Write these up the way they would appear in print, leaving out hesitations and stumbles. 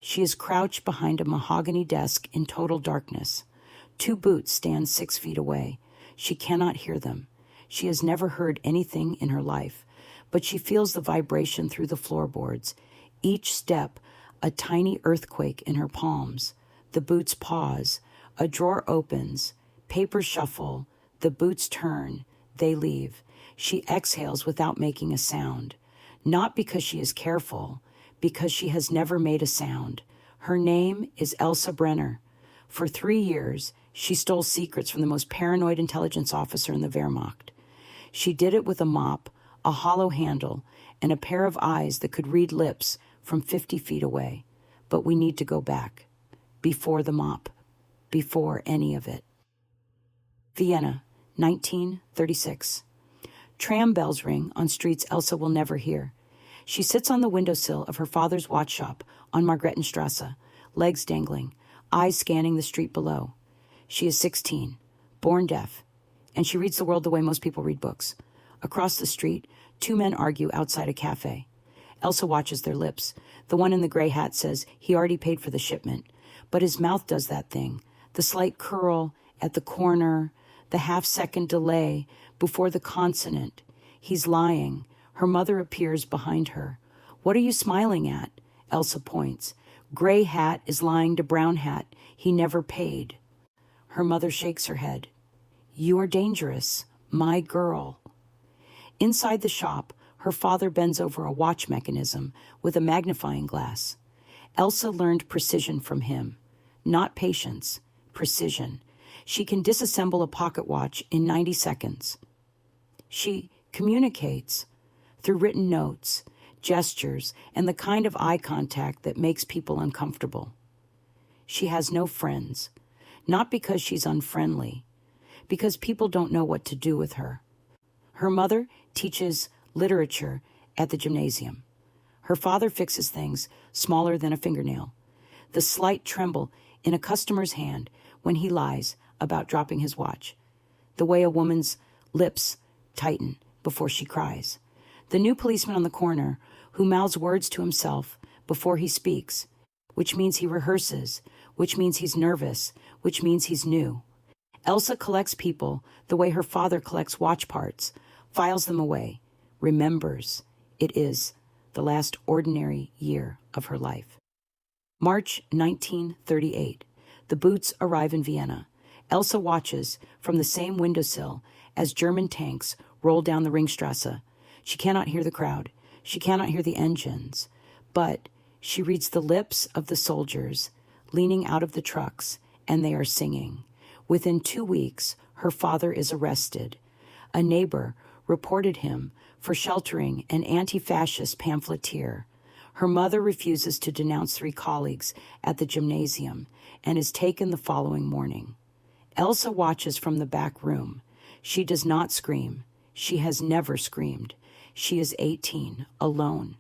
She is crouched behind a mahogany desk in total darkness. 2 boots stand 6 feet away. She cannot hear them. She has never heard anything in her life, but she feels the vibration through the floorboards. Each step, a tiny earthquake in her palms. The boots pause. A drawer opens. Papers shuffle. The boots turn. They leave. She exhales without making a sound. Not because she is careful, because she has never made a sound. Her name is Elsa Brenner. For 3 years, she stole secrets from the most paranoid intelligence officer in the Wehrmacht. She did it with a mop, a hollow handle, and a pair of eyes that could read lips from 50 feet away. But we need to go back. Before the mop. Before any of it. Vienna, 1936. Tram bells ring on streets Elsa will never hear. She sits on the windowsill of her father's watch shop on Margrethenstrasse, legs dangling, eyes scanning the street below. She is 16, born deaf, and she reads the world the way most people read books. Across the street, 2 men argue outside a cafe. Elsa watches their lips. The one in the gray hat says he already paid for the shipment, but his mouth does that thing, the slight curl at the corner, the half-second delay before the consonant. He's lying. Her mother appears behind her. "What are you smiling at?" Elsa points. "Gray hat is lying to brown hat. He never paid." Her mother shakes her head. "You are dangerous, my girl." Inside the shop, her father bends over a watch mechanism with a magnifying glass. Elsa learned precision from him. Not patience, precision. She can disassemble a pocket watch in 90 seconds. She communicates through written notes, gestures, and the kind of eye contact that makes people uncomfortable. She has no friends, not because she's unfriendly, because people don't know what to do with her. Her mother teaches literature at the gymnasium. Her father fixes things smaller than a fingernail. The slight tremble in a customer's hand when he lies about dropping his watch. The way a woman's lips tighten before she cries. The new policeman on the corner who mouths words to himself before he speaks, which means he rehearses, which means he's nervous, which means he's new. Elsa collects people the way her father collects watch parts, files them away, remembers. It is the last ordinary year of her life. March 1938. The boots arrive in Vienna. Elsa watches from the same windowsill as German tanks roll down the Ringstrasse. She cannot hear the crowd. She cannot hear the engines. But she reads the lips of the soldiers leaning out of the trucks, and they are singing. Within 2 weeks, her father is arrested. A neighbor reported him for sheltering an anti-fascist pamphleteer. Her mother refuses to denounce 3 colleagues at the gymnasium and is taken the following morning. Elsa watches from the back room. She does not scream. She has never screamed. She is 18, alone.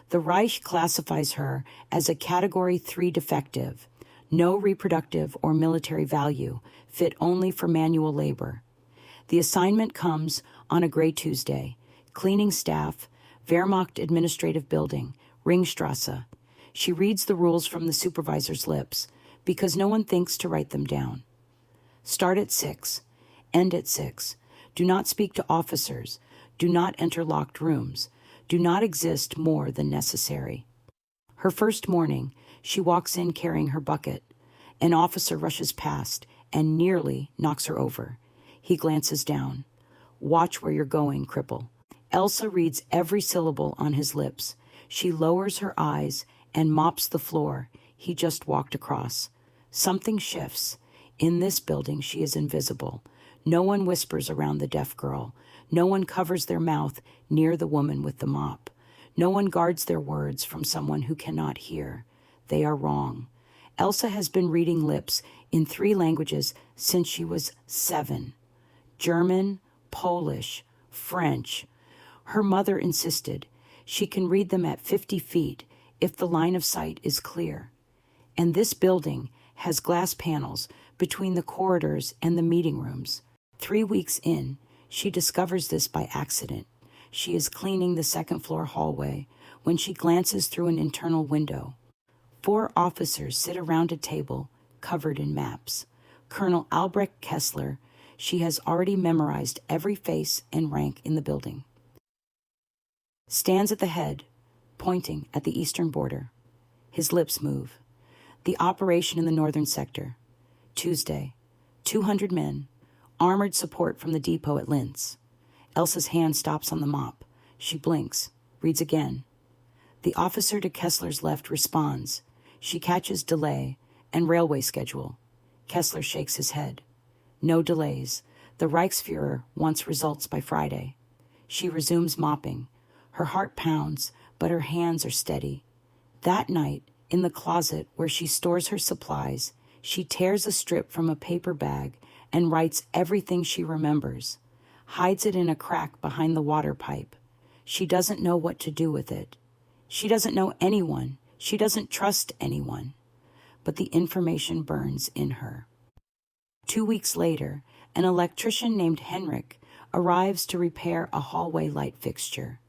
The Reich classifies her as a Category 3 defective, no reproductive or military value, fit only for manual labor. The assignment comes on a gray Tuesday. Cleaning staff, Wehrmacht Administrative Building, Ringstrasse. She reads the rules from the supervisor's lips, because no one thinks to write them down. Start at 6. End at 6. Do not speak to officers. Do not enter locked rooms. Do not exist more than necessary. Her first morning, she walks in carrying her bucket. An officer rushes past and nearly knocks her over. He glances down. "Watch where you're going, cripple." Elsa reads every syllable on his lips. She lowers her eyes and mops the floor he just walked across. Something shifts. In this building, she is invisible. No one whispers around the deaf girl. No one covers their mouth near the woman with the mop. No one guards their words from someone who cannot hear. They are wrong. Elsa has been reading lips in 3 languages since she was 7. German, Polish, French. Her mother insisted she can read them at 50 feet if the line of sight is clear. And this building has glass panels between the corridors and the meeting rooms. 3 weeks in, she discovers this by accident. She is cleaning the second-floor hallway when she glances through an internal window. 4 officers sit around a table covered in maps. Colonel Albrecht Kessler, she has already memorized every face and rank in the building, stands at the head, pointing at the eastern border. His lips move. The operation in the northern sector. Tuesday, 200 men, armored support from the depot at Linz. Elsa's hand stops on the mop. She blinks, reads again. The officer to Kessler's left responds. She catches delay and railway schedule. Kessler shakes his head. No delays. The Reichsfuhrer wants results by Friday. She resumes mopping. Her heart pounds, but her hands are steady. That night, in the closet where she stores her supplies, she tears a strip from a paper bag and writes everything she remembers, hides it in a crack behind the water pipe. She doesn't know what to do with it. She doesn't know anyone. She doesn't trust anyone. But the information burns in her. 2 weeks later, an electrician named Henrik arrives to repair a hallway light fixture.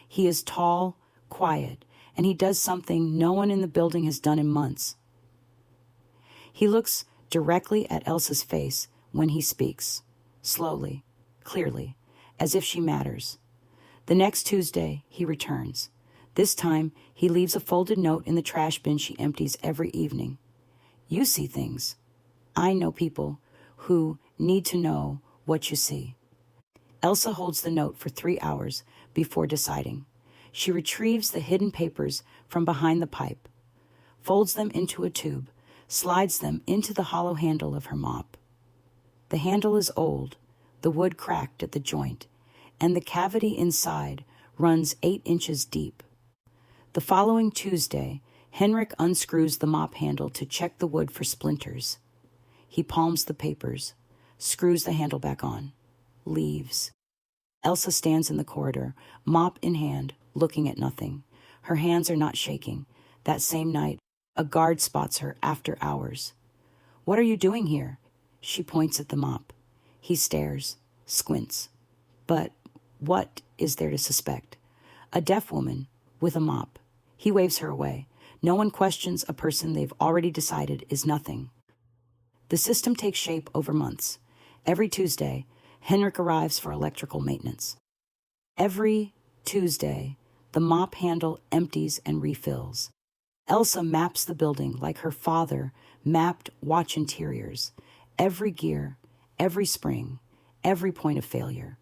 He is tall, quiet, and he does something no one in the building has done in months. He looks directly at Elsa's face when he speaks, slowly, clearly, as if she matters. The next Tuesday, he returns. This time, he leaves a folded note in the trash bin she empties every evening. You see things. I know people who need to know what you see. Elsa holds the note for 3 hours before deciding. She retrieves the hidden papers from behind the pipe, folds them into a tube, slides them into the hollow handle of her mop. The handle is old, the wood cracked at the joint, and the cavity inside runs 8 inches deep. The following Tuesday, Henrik unscrews the mop handle to check the wood for splinters. He palms the papers, screws the handle back on, leaves. Elsa stands in the corridor, mop in hand, looking at nothing. Her hands are not shaking. That same night, a guard spots her after hours. What are you doing here? She points at the mop. He stares, squints. But what is there to suspect? A deaf woman with a mop. He waves her away. No one questions a person they've already decided is nothing. The system takes shape over months. Every Tuesday, Henrik arrives for electrical maintenance. Every Tuesday, the mop handle empties and refills. Elsa maps the building like her father mapped watch interiors. Every gear, every spring, every point of failure.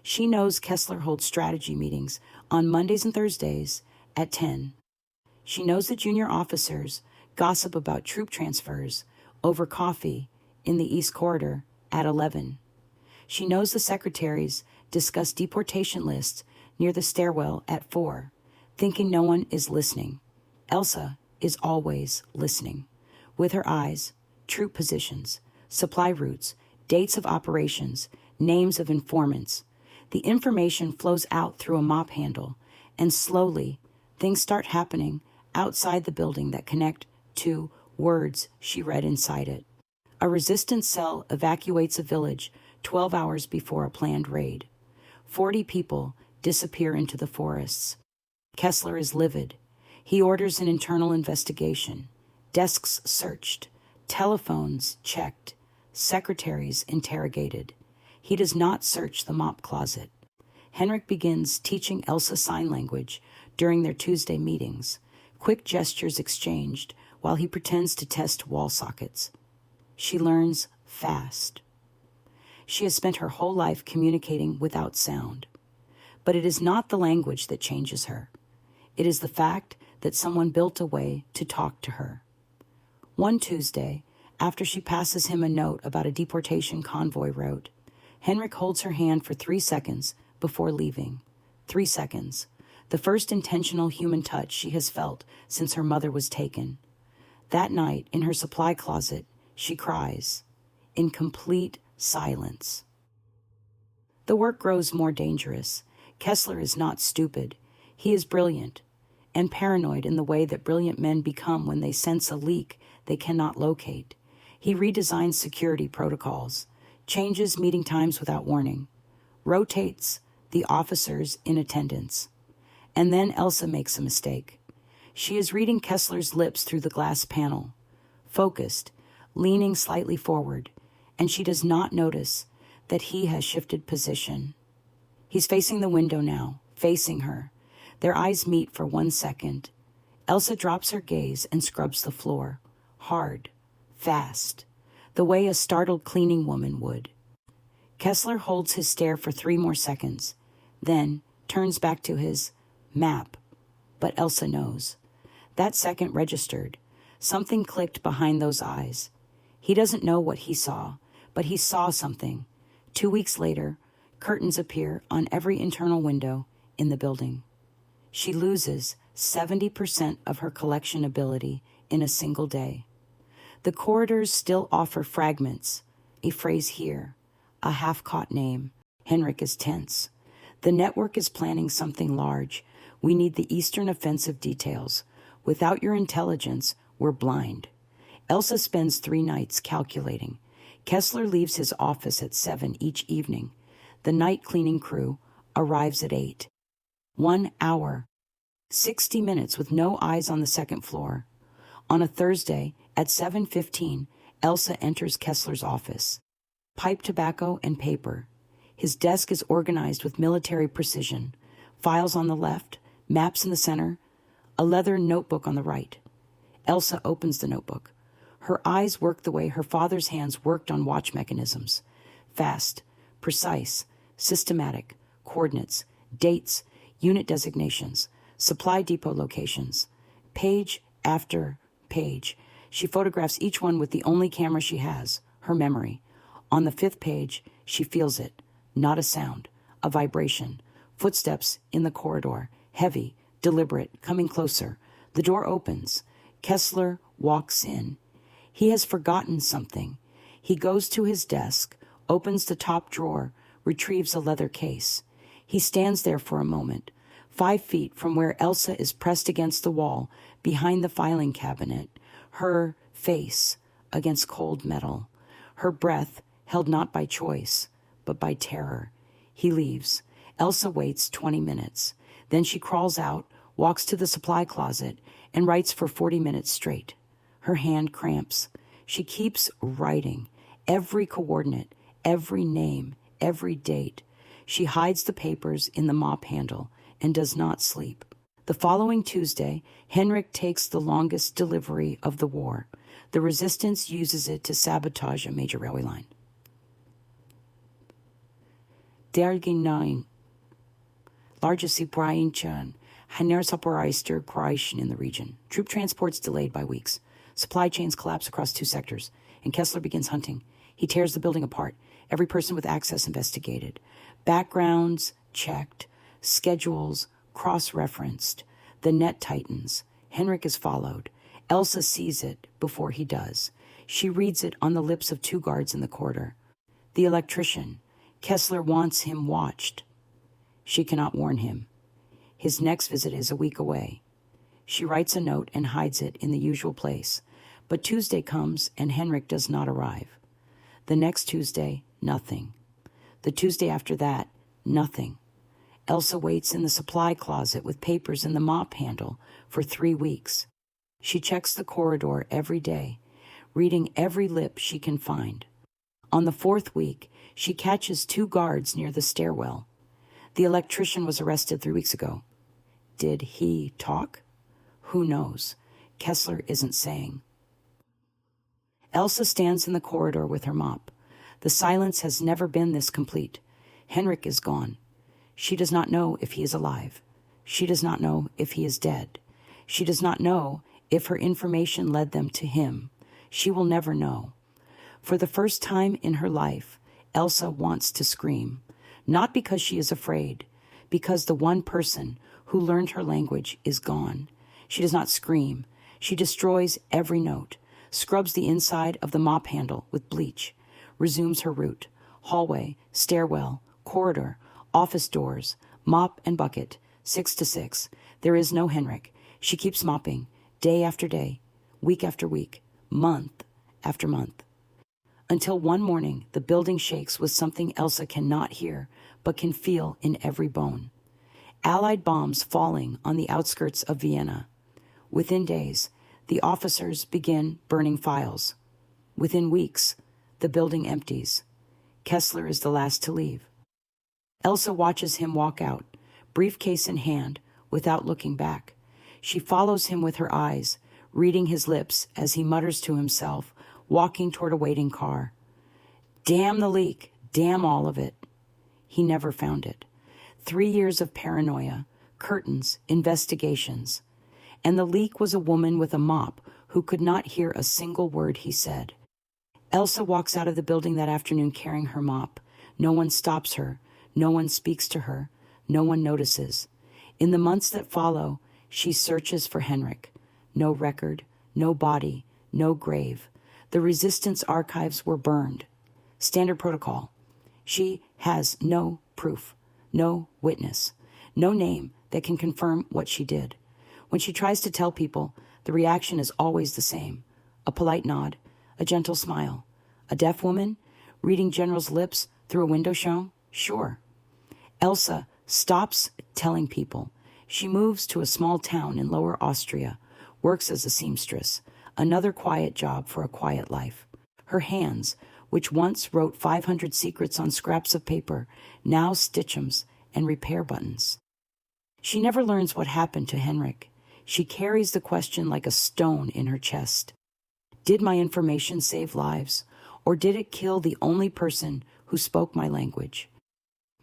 She knows Kessler holds strategy meetings on Mondays and Thursdays at 10. She knows the junior officers gossip about troop transfers over coffee in the East Corridor at 11. She knows the secretaries discuss deportation lists near the stairwell at 4, thinking no one is listening. Elsa is always listening. With her eyes, troop positions, supply routes, dates of operations, names of informants. The information flows out through a mop handle, and slowly, things start happening outside the building that connect to words she read inside it. A resistance cell evacuates a village 12 hours before a planned raid. 40 people disappear into the forests. Kessler is livid. He orders an internal investigation. Desks searched. Telephones checked. Secretaries interrogated. He does not search the mop closet. Henrik begins teaching Elsa sign language during their Tuesday meetings. Quick gestures exchanged while he pretends to test wall sockets. She learns fast. She has spent her whole life communicating without sound. But it is not the language that changes her. It is the fact that someone built a way to talk to her. One Tuesday, after she passes him a note about a deportation convoy route, Henrik holds her hand for 3 seconds before leaving. 3 seconds. The first intentional human touch she has felt since her mother was taken. That night, in her supply closet, she cries, in complete silence. The work grows more dangerous. Kessler is not stupid. He is brilliant, and paranoid in the way that brilliant men become when they sense a leak they cannot locate. He redesigns security protocols, changes meeting times without warning, rotates the officers in attendance. And then Elsa makes a mistake. She is reading Kessler's lips through the glass panel, focused, leaning slightly forward, and she does not notice that he has shifted position. He's facing the window now, facing her. Their eyes meet for 1 second. Elsa drops her gaze and scrubs the floor, hard, fast, the way a startled cleaning woman would. Kessler holds his stare for 3 more seconds, then turns back to his map. But Elsa knows. That second registered. Something clicked behind those eyes. He doesn't know what he saw, but he saw something. 2 weeks later, curtains appear on every internal window in the building. She loses 70% of her collection ability in a single day. The corridors still offer fragments, a phrase here, a half-caught name. Henrik is tense. The network is planning something large. We need the Eastern offensive details. Without your intelligence, we're blind. Elsa spends 3 nights calculating. Kessler leaves his office at 7 each evening. The night cleaning crew arrives at 8. 1 hour, 60 minutes with no eyes on the second floor. On a Thursday at 7:15, Elsa enters Kessler's office. Pipe tobacco and paper. His desk is organized with military precision. Files on the left, maps in the center, a leather notebook on the right. Elsa opens the notebook. Her eyes work the way her father's hands worked on watch mechanisms. Fast, precise, systematic, coordinates, dates, unit designations, supply depot locations. Page after page. She photographs each one with the only camera she has, her memory. On the 5th page, she feels it. Not a sound, a vibration. Footsteps in the corridor, heavy, deliberate, coming closer. The door opens. Kessler walks in. He has forgotten something. He goes to his desk, opens the top drawer, retrieves a leather case. He stands there for a moment, 5 feet from where Elsa is pressed against the wall, behind the filing cabinet, her face against cold metal, her breath held not by choice, but by terror. He leaves. Elsa waits 20 minutes. Then she crawls out, walks to the supply closet, and writes for 40 minutes straight. Her hand cramps. She keeps writing. Every coordinate, every name, every date. She hides the papers in the mop handle and does not sleep. The following Tuesday, Henrik takes the longest delivery of the war. The resistance uses it to sabotage a major railway line. Dergin 9. Largest Ukrainian Haner-Zaporizhzhia Kreis in the region. Troop transports delayed by weeks. Supply chains collapse across 2 sectors, and Kessler begins hunting. He tears the building apart. Every person with access investigated. Backgrounds checked. Schedules cross-referenced. The net tightens. Henrik is followed. Elsa sees it before he does. She reads it on the lips of 2 guards in the corridor. The electrician. Kessler wants him watched. She cannot warn him. His next visit is a week away. She writes a note and hides it in the usual place. But Tuesday comes and Henrik does not arrive. The next Tuesday, nothing. The Tuesday after that, nothing. Elsa waits in the supply closet with papers in the mop handle for 3 weeks. She checks the corridor every day, reading every lip she can find. On the 4th week, she catches 2 guards near the stairwell. The electrician was arrested 3 weeks ago. Did he talk? Who knows? Kessler isn't saying. Elsa stands in the corridor with her mop. The silence has never been this complete. Henrik is gone. She does not know if he is alive. She does not know if he is dead. She does not know if her information led them to him. She will never know. For the first time in her life, Elsa wants to scream. Not because she is afraid, because the one person who learned her language is gone. She does not scream. She destroys every note, scrubs the inside of the mop handle with bleach, resumes her route. Hallway, stairwell, corridor, office doors, mop and bucket, 6 to 6. There is no Henrik. She keeps mopping, day after day, week after week, month after month. Until one morning, the building shakes with something Elsa cannot hear, but can feel in every bone. Allied bombs falling on the outskirts of Vienna. Within days, the officers begin burning files. Within weeks, the building empties. Kessler is the last to leave. Elsa watches him walk out, briefcase in hand, without looking back. She follows him with her eyes, reading his lips as he mutters to himself, walking toward a waiting car. Damn the leak, damn all of it. He never found it. 3 years of paranoia, curtains, investigations. And the leak was a woman with a mop who could not hear a single word he said. Elsa walks out of the building that afternoon carrying her mop. No one stops her. No one speaks to her. No one notices. In the months that follow, she searches for Henrik. No record, no body, no grave. The resistance archives were burned. Standard protocol. She has no proof, no witness, no name that can confirm what she did. When she tries to tell people, the reaction is always the same. A polite nod, a gentle smile. A deaf woman reading General's lips through a window show? Sure. Elsa stops telling people. She moves to a small town in Lower Austria, works as a seamstress, another quiet job for a quiet life. Her hands, which once wrote 500 secrets on scraps of paper, now stitch 'em and repair buttons. She never learns what happened to Henrik. She carries the question like a stone in her chest. Did my information save lives, or did it kill the only person who spoke my language?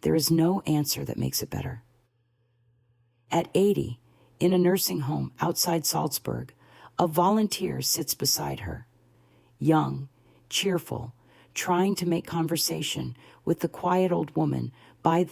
There is no answer that makes it better. At 80, in a nursing home outside Salzburg, a volunteer sits beside her. Young, cheerful, trying to make conversation with the quiet old woman by